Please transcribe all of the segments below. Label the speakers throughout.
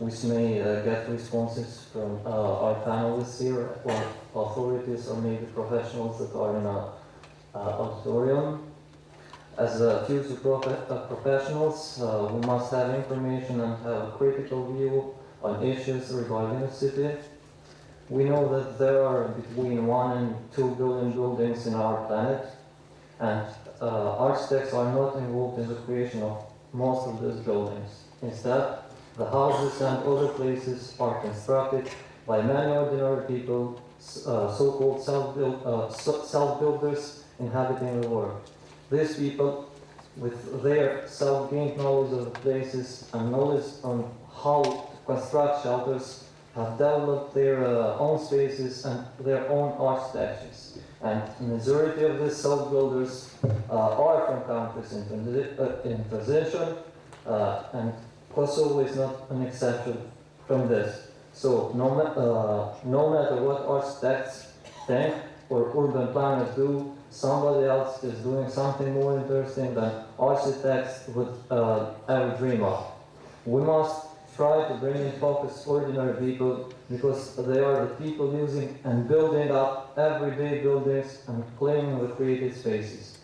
Speaker 1: which may get responses from our panelists here, or authorities, or maybe professionals that are in an auditorium. As future professionals, we must have information and have a critical view on issues regarding the city. We know that there are between 1 and 2 billion buildings in our planet, and architects are not involved in the creation of most of these buildings. Instead, the houses and other places are constructed by many ordinary people, so-called self-builders inhabiting the world. These people, with their self-gained knowledge of the places and knowledge on how to construct shelters, have developed their own spaces and their own architectures. And the majority of these self-builders are from countries in transition, and Kosovo is not an exception from this. So no matter what architects think or urban planners do, somebody else is doing something more interesting than architects would ever dream of. We must try to bring in focus ordinary people, because they are the people using and building up everyday buildings and claiming the created spaces.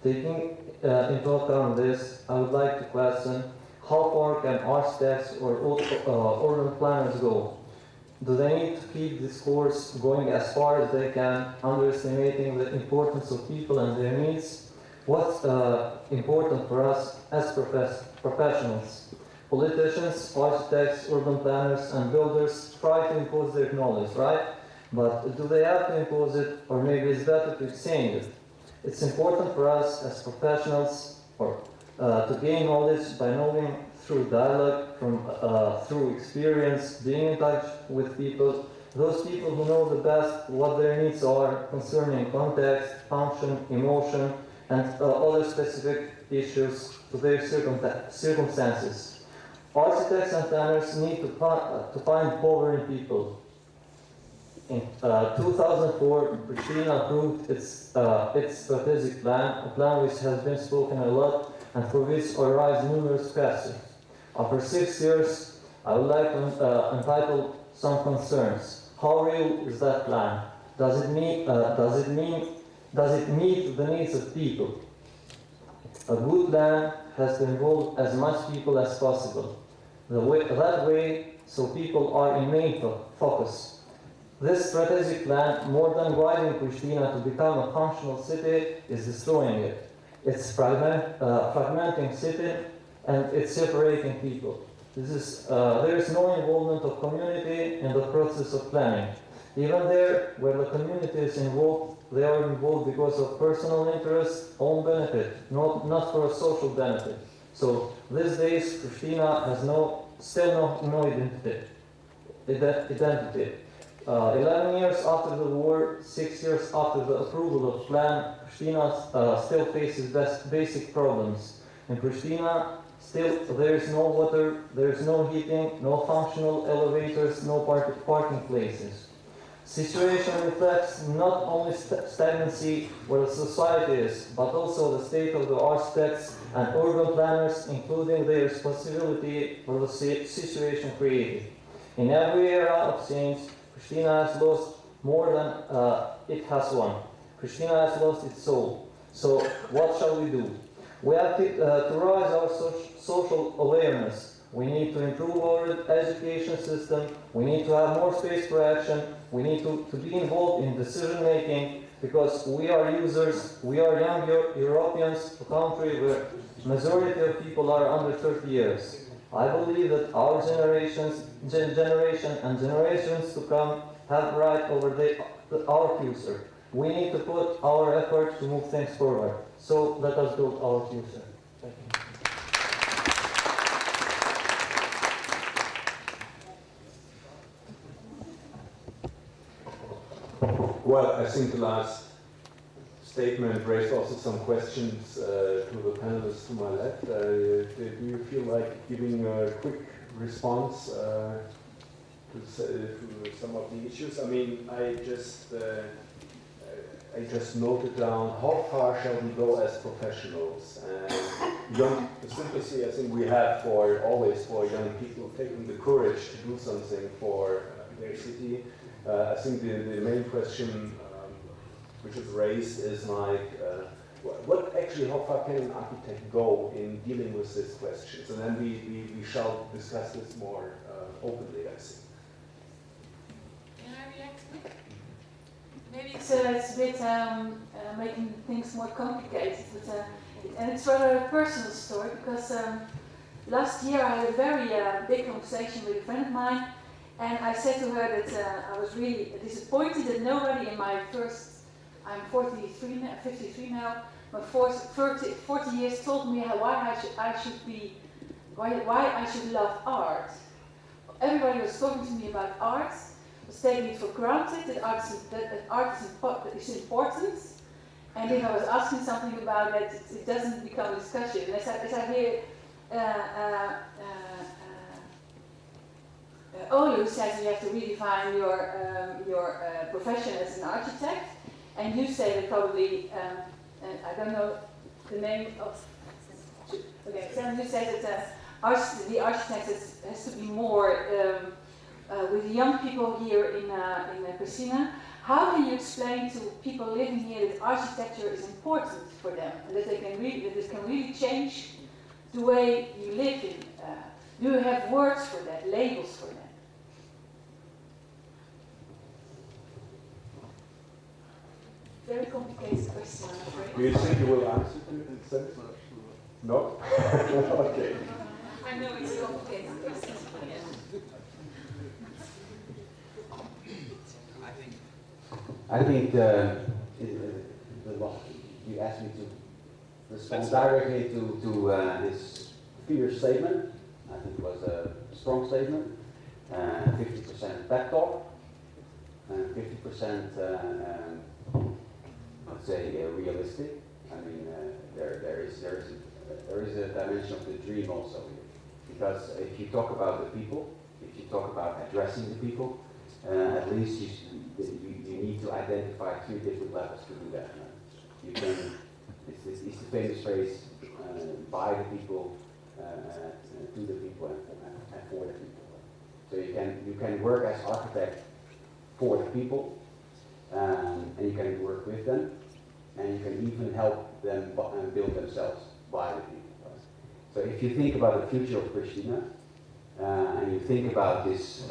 Speaker 1: Taking into account this, I would like to question, how far can architects or urban planners go? Do they need to keep this course going as far as they can, underestimating the importance of people and their needs? What's important for us as professionals? Politicians, architects, urban planners, and builders try to impose their knowledge, right? But do they have to impose it, or maybe it's better to exchange it? It's important for us as professionals to gain knowledge by knowing through dialogue, through experience, being in touch with people, those people who know the best what their needs are concerning context, function, emotion, and other specific issues to their circumstances. Architects and planners need to find power in people. In 2004, Prishtina approved its strategic plan, a plan which has been spoken a lot and for which arise numerous questions. After 6 years, I would like to entitle some concerns. How real is that plan? Does it meet the needs of people? A good plan has to involve as much people as possible. That way, so people are in main focus. This strategic plan, more than guiding Prishtina to become a functional city, is destroying it. It's fragmenting city, and it's separating people. There is no involvement of community in the process of planning. Even there, where the community is involved, they are involved because of personal interest, own benefit, not for a social benefit. So these days, Prishtina has still no identity. 11 years after the war, 6 years after the approval of plan, Prishtina still faces basic problems. In Prishtina, still there is no water, there is no heating, no functional elevators, no parking places. Situation reflects not only stagnancy where the society is, but also the state of the architects and urban planners, including their responsibility for the situation created. In every era of change, Prishtina has lost more than it has won. Prishtina has lost its soul. So what shall we do? We have to raise our social awareness. We need to improve our education system. We need to have more space for action. We need to be involved in decision making, because we are users, we are young Europeans, a country where majority of people are under 30 years. I believe that our generation and generations to come have right over our future. We need to put our effort to move things forward. So let us build our future. Thank you.
Speaker 2: Well, I think the last statement raised also some questions to the panelists to my left. Do you feel like giving a quick response to some of the issues? I mean, I just noted down how far shall we go as professionals. And the sympathy I think we have for always for young people taking the courage to do something for their city. I think the main question which is raised is like, what actually, how far can an architect go in dealing with these questions? And then we shall discuss this more openly, I think.
Speaker 3: Can I react? Maybe it's a bit making things more complicated, but, and it's rather a personal story because last year I had a very big conversation with a friend of mine, and I said to her that I was really disappointed that nobody in my first, I'm 53 now, 53 now, my 40 years told me why I should love art. Everybody was talking to me about art, was taking it for granted that art is important, and if I was asking something about it, it doesn't become a discussion. And as I hear Olu says you have to redefine your profession as an architect, and you say that probably, and I don't know the name of, okay, so you say that the architect has to be more with young people here in Prishtina. How can you explain to people living here that architecture is important for them and that it can really change the way you live in? Do you have words for that, labels for that? Very complicated question, I'm afraid.
Speaker 2: Do you think you will answer to it in a sense? No? Okay.
Speaker 3: I know it's a complicated question.
Speaker 4: I think you asked me to respond directly to this fierce statement. I think it was a strong statement. 50% back talk, and 50% let's say realistic. I mean, there is a dimension of the dream also here, because if you talk about the people, if you talk about addressing the people, at least you need to identify 3 different levels to do that. You can, it's the famous phrase, by the people, to the people, and for the people. So you can work as architect for the people, and you can work with them, and you can even help them build themselves by the people. Right? So if you think about the future of Prishtina, and you think about this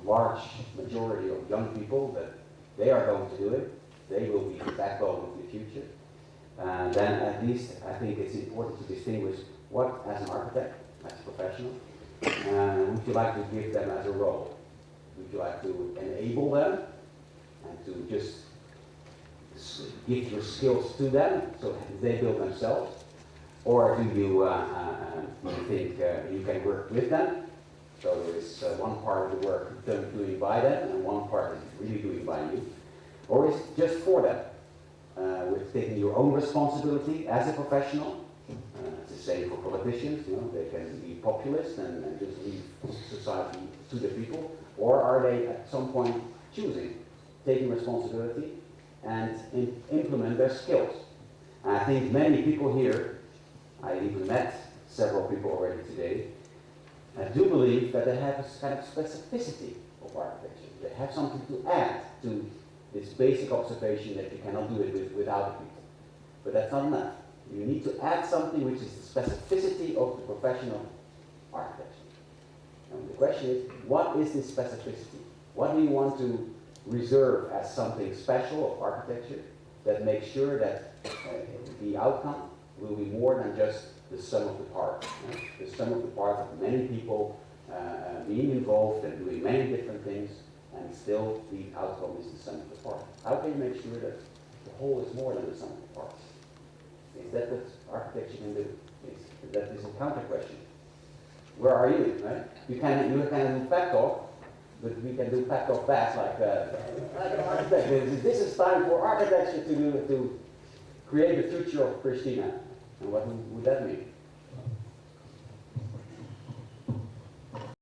Speaker 4: large majority of young people that they are going to do it, they will be the backbone of the future, then at least I think it's important to distinguish what, as an architect, as a professional, would you like to give them as a role? Would you like to enable them and to just give your skills to them so that they build themselves? Or do you think you can work with them? So there is one part of the work doing by them and one part is really doing by you. Or is it just for them? With taking your own responsibility as a professional. It's the same for politicians, they can be populist and just leave society to the people. Or are they at some point choosing, taking responsibility and implement their skills? And I think many people here, I even met several people already today, I do believe that they have a kind of specificity of architecture. They have something to add to this basic observation that you cannot do it without people. But that's not enough. You need to add something which is the specificity of the professional architecture. And the question is, what is this specificity? What do you want to reserve as something special of architecture that makes sure that the outcome will be more than just the sum of the parts. The sum of the parts of many people being involved and doing many different things, and still the outcome is the sum of the parts. How can you make sure that the whole is more than the sum of the parts? Is that what architecture can do? That is a counter question. Where are you, right? You can do fact talk, but we can do fact talk fast like an architect. This is time for architecture to create the future of Prishtina. And what would that mean?